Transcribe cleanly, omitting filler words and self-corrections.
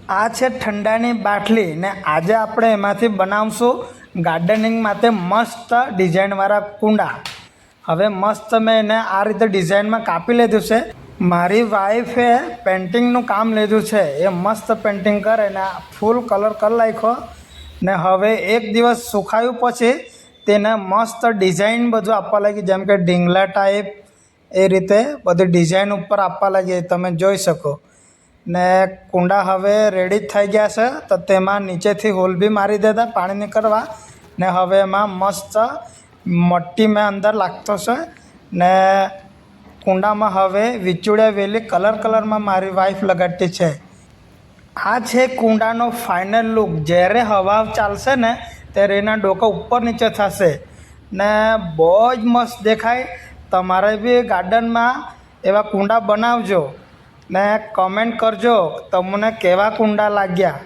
આ છે ઠંડાની બાટલી ને આજે આપણે એમાંથી બનાવશું ગાર્ડનિંગ માટે મસ્ત ડિઝાઇનવાળા કુંડા। હવે મસ્ત મેં એને આ રીતે ડિઝાઇનમાં કાપી લીધું છે। મારી વાઈફે પેઇન્ટિંગનું કામ લીધું છે, એ મસ્ત પેઇન્ટિંગ કરે ને ફૂલ કલર કરી નાખ્યો ને હવે એક દિવસ સુકાયું પછી તેને મસ્ત ડિઝાઇન બધું આપવા લાગી, જેમ કે ઢીંગલા ટાઈપ એ રીતે બધી ડિઝાઇન ઉપર આપવા લાગી, તમે જોઈ શકો। ને કુંડા હવે રેડી થઈ ગયા છે, તો તેમાં નીચેથી હોલ બી મારી દેતા પાણી નીકળવા ને હવે એમાં મસ્ત મટ્ટી મેં અંદર લાગતો છે ને કુંડામાં હવે વિચુડિયા વેલી કલરમાં મારી વાઈફ લગાડતી છે। આ છે કુંડાનો ફાઇનલ લુક। જ્યારે હવા ચાલશે ને ત્યારે એના ડોકા ઉપર નીચે થશે ને બહુ જ મસ્ત દેખાય। તમારે બી ગાર્ડનમાં એવા કુંડા બનાવજો ને કમેન્ટ કરજો તમને કેવા કુંડા લાગ્યા।